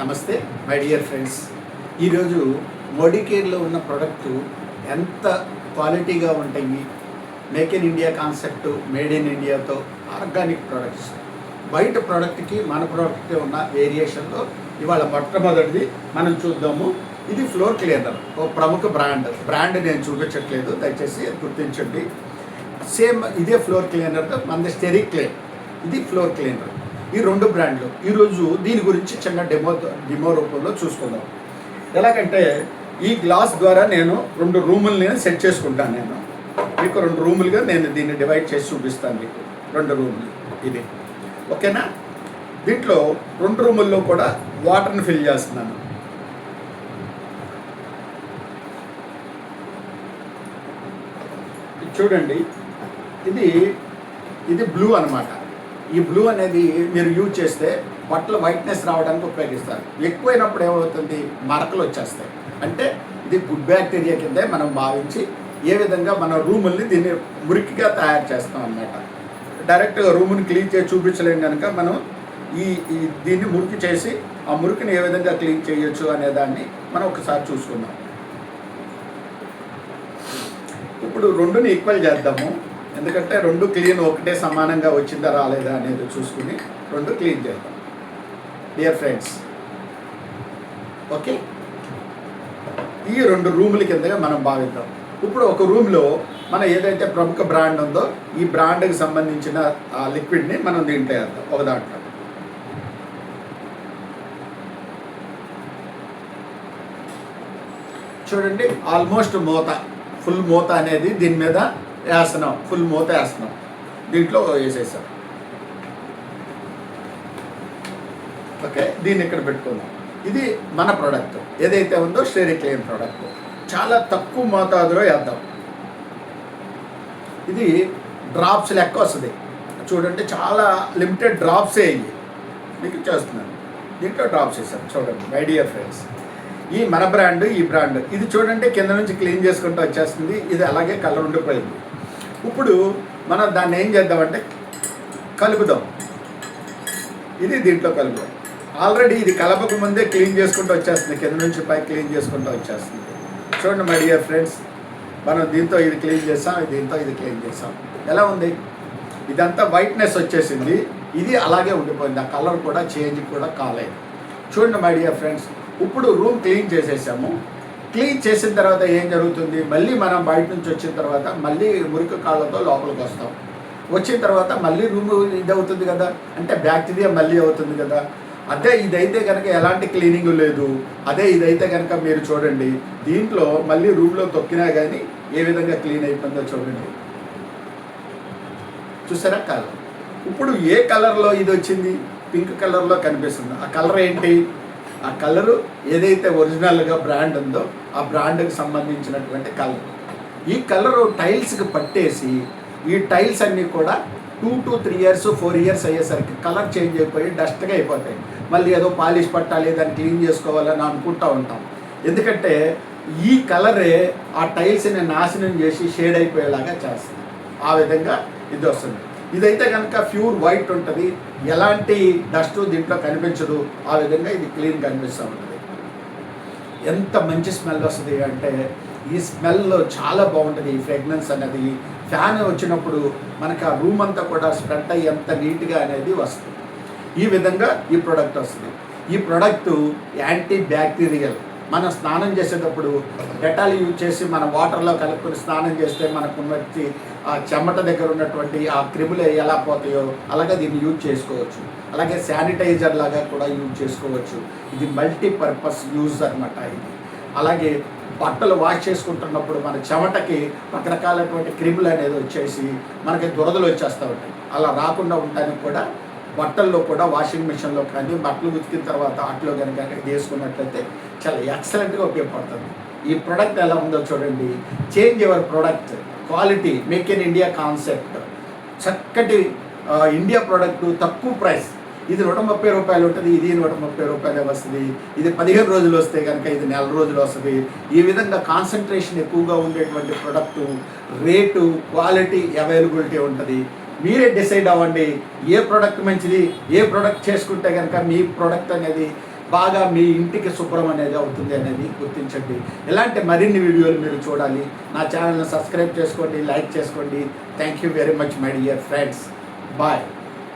నమస్తే my dear friends. ఈరోజు మోడీకేర్లో ఉన్న ప్రోడక్ట్ ఎంత క్వాలిటీగా ఉంటాయి, make in India concept, made in ఇండియాతో ఆర్గానిక్ ప్రొడక్ట్స్. బయట ప్రోడక్ట్కి మన ప్రోడక్ట్కి ఉన్న వేరియేషన్లో ఇవాళ మొట్టమొదటిది మనం చూద్దాము. ఇది ఫ్లోర్ క్లీనర్, ఓ ప్రముఖ బ్రాండ్ నేను చూపించట్లేదు, దయచేసి గుర్తించండి. సేమ్ ఇదే ఫ్లోర్ క్లీనర్, మన స్టెరిక్ క్లీన్, ఇది ఫ్లోర్ క్లీనర్. ఈ రెండు బ్రాండ్లు ఈరోజు దీని గురించి చిన్న డెమో రూపంలో చూసుకుందాం. ఎలాగంటే ఈ గ్లాస్ ద్వారా నేను 2 రూముల్ని సెట్ చేసుకుంటాను. నేను మీకు 2 రూములుగా నేను దీన్ని డివైడ్ చేసి చూపిస్తాను. మీకు 2 రూములు ఇది, ఓకేనా? దీంట్లో 2 రూముల్లో కూడా వాటర్ని ఫిల్ చేస్తున్నాను. చూడండి, ఇది బ్లూ అనమాట. ఈ బ్లూ అనేది మీరు యూజ్ చేస్తే బట్టలు వైట్నెస్ రావడానికి ఉపయోగిస్తారు. ఎక్కువైనప్పుడు ఏమవుతుంది, మరకలు వచ్చేస్తాయి. అంటే ఇది గుడ్ బ్యాక్టీరియా కిందే మనం భావించి ఏ విధంగా మన రూముల్ని దీన్ని మురికిగా తయారు చేస్తాం అన్నమాట. డైరెక్ట్గా రూముని క్లీన్ చేసి చూపించలేం కనుక మనం దీన్ని మురికి చేసి ఆ మురికిని ఏ విధంగా క్లీన్ చేయొచ్చు అనే దాన్ని మనం ఒకసారి చూసుకుందాం. ఇప్పుడు 2ని ఈక్వల్ చేద్దాము, ఎందుకంటే 2 క్లీన్ ఒకటే సమానంగా వచ్చిందా రాలేదా అనేది చూసుకుని 2 క్లీన్ చేద్దాం డియర్ ఫ్రెండ్స్. ఓకే, ఈ 2 రూముల కిందగా మనం భావిద్దాం. ఇప్పుడు ఒక రూమ్లో మన ఏదైతే ప్రముఖ బ్రాండ్ ఉందో ఈ బ్రాండ్కి సంబంధించిన ఆ లిక్విడ్ని మనం దీంట్లో వేద్దాం ఒక దాంట్లో. చూడండి, ఆల్మోస్ట్ ఫుల్ మూత అనేది దీని మీద వేస్తున్నాం, ఫుల్ మూత వేస్తున్నాం, దీంట్లో వేసేసాం. ఓకే, దీన్ని ఇక్కడ పెట్టుకుందాం. ఇది మన ప్రోడక్ట్ ఏదైతే ఉందో స్టెరిక్ క్లీన్ ప్రోడక్ట్. చాలా తక్కువ మోతాదులో వేద్దాం. ఇది డ్రాప్స్ లెక్క వస్తుంది. చూడండి, చాలా లిమిటెడ్ డ్రాప్సే ఇవి మీకు చేస్తున్నాను. దీంట్లో డ్రాప్స్ వేసాను. చూడండి మై డియర్ ఫ్రెండ్స్, ఈ మన బ్రాండ్, ఈ బ్రాండ్ ఇది చూడండి కింద నుంచి క్లీన్ చేసుకుంటూ వచ్చేస్తుంది. ఇది అలాగే కలర్ ఉండిపోయింది. ఇప్పుడు మనం దాన్ని ఏం చేద్దామంటే కలుపుదాం. ఇది దీంట్లో కలుపుదాం. ఆల్రెడీ ఇది కలపక ముందే క్లీన్ చేసుకుంటూ వచ్చేస్తుంది, కింద నుంచి పై క్లీన్ చేసుకుంటూ వచ్చేస్తుంది. చూడండి మై డియర్ ఫ్రెండ్స్, మనం దీంతో ఇది క్లీన్ చేసాం, దీంతో ఇది క్లీన్ చేసాం. ఎలా ఉంది? ఇదంతా వైట్నెస్ వచ్చేసింది, ఇది అలాగే ఉండిపోయింది. ఆ కలర్ కూడా చేంజ్ కూడా కాలేదు. చూడండి మై డియర్ ఫ్రెండ్స్, ఇప్పుడు రూమ్ క్లీన్ చేసేసాము. క్లీన్ చేసిన తర్వాత ఏం జరుగుతుంది, మళ్ళీ మనం బయట నుంచి వచ్చిన తర్వాత మళ్ళీ మురికి కాళ్ళతో లోపలికి వస్తాం. వచ్చిన తర్వాత మళ్ళీ రూమ్ ఇది అవుతుంది కదా, అంటే బ్యాక్టీరియా మళ్ళీ అవుతుంది కదా. అదే ఇదైతే కనుక ఎలాంటి క్లీనింగ్ లేదు. అదే ఇదైతే కనుక మీరు చూడండి, దీంట్లో మళ్ళీ రూమ్లో తొక్కినా కానీ ఏ విధంగా క్లీన్ అయిపోయిందో చూడండి. చూసారా కలర్? ఇప్పుడు ఏ కలర్లో ఇది వచ్చింది? పింక్ కలర్లో కనిపిస్తుంది. ఆ కలర్ ఏంటి? ఆ కలరు ఏదైతే ఒరిజినల్గా బ్రాండ్ ఉందో ఆ బ్రాండ్కి సంబంధించినటువంటి కలర్. ఈ కలరు టైల్స్కి పట్టేసి ఈ టైల్స్ అన్నీ కూడా 2 to 3 years 4 years అయ్యేసరికి కలర్ చేంజ్ అయిపోయి డస్ట్గా అయిపోతాయి. మళ్ళీ ఏదో పాలిష్ పట్టాలి, దాన్ని క్లీన్ చేసుకోవాలని అనుకుంటూ ఉంటాం. ఎందుకంటే ఈ కలరే ఆ టైల్స్ని నాశనం చేసి షేడ్ అయిపోయేలాగా చేస్తుంది. ఆ విధంగా ఇది వస్తుంది. ఇదైతే కనుక ప్యూర్ వైట్ ఉంటుంది, ఎలాంటి డస్ట్ దీంట్లో కనిపించదు. ఆ విధంగా ఇది క్లీన్ కనిపిస్తూ ఉంటుంది. ఎంత మంచి స్మెల్ వస్తుంది అంటే, ఈ స్మెల్ చాలా బాగుంటుంది. ఈ ఫ్రేగ్రెన్స్ అనేది ఫ్యాన్ వచ్చినప్పుడు మనకు ఆ రూమ్ అంతా కూడా స్ప్రెడ్ అయ్యి ఎంత నీట్గా అనేది వస్తుంది. ఈ విధంగా ఈ ప్రోడక్ట్ వస్తుంది. ఈ ప్రోడక్ట్ యాంటీ బ్యాక్టీరియల్. మనం స్నానం చేసేటప్పుడు డెటాల్ యూజ్ చేసి మన వాటర్లో కలుపుకొని స్నానం చేస్తే మనకు ఉన్నటువంటి ఆ చెమట దగ్గర ఉన్నటువంటి ఆ క్రిములు ఎలా పోతాయో అలాగే దీన్ని యూజ్ చేసుకోవచ్చు. అలాగే శానిటైజర్ లాగా కూడా యూజ్ చేసుకోవచ్చు. ఇది మల్టీపర్పస్ యూజ్ అనమాట ఇది. అలాగే బట్టలు వాష్ చేసుకుంటున్నప్పుడు మన చెమటకి రకరకాలైనటువంటి క్రిములు అనేది వచ్చేసి మనకి దురదలు వచ్చేస్తూ ఉంటాయి. అలా రాకుండా ఉండడానికి కూడా బట్టల్లో కూడా వాషింగ్ మిషన్లో కానీ బట్టలు ఉతికిన తర్వాత అట్లో కనుక వేసుకున్నట్లయితే చాలా ఎక్సలెంట్గా ఉపయోగపడుతుంది. ఈ ప్రోడక్ట్ ఎలా ఉందో చూడండి. Change your product, quality, make in India concept. చక్కటి ఇండియా ప్రోడక్ట్, తక్కువ ప్రైస్. ఇది 130 రూపాయలు ఉంటుంది, ఇది 130 రూపాయలే వస్తుంది. ఇది 15 రోజులు వస్తే కనుక ఇది 1 రోజులు వస్తుంది. ఈ విధంగా కాన్సన్ట్రేషన్ ఎక్కువగా ఉండేటువంటి ప్రోడక్టు, రేటు, క్వాలిటీ, అవైలబిలిటీ ఉంటుంది. మీరే డిసైడ్ అవ్వండి ఏ ప్రోడక్ట్ మంచిది, ఏ ప్రోడక్ట్ చేసుకుంటే కనుక మీ ప్రోడక్ట్ అనేది బాగా మీ ఇంటికి శుభ్రం అనేది అవుతుంది అనేది గుర్తించండి. ఇలాంటి మరిన్ని వీడియోలు మీరు చూడాలి. నా ఛానల్ని సబ్స్క్రైబ్ చేసుకోండి, లైక్ చేసుకోండి. Thank you very much my dear friends. Bye.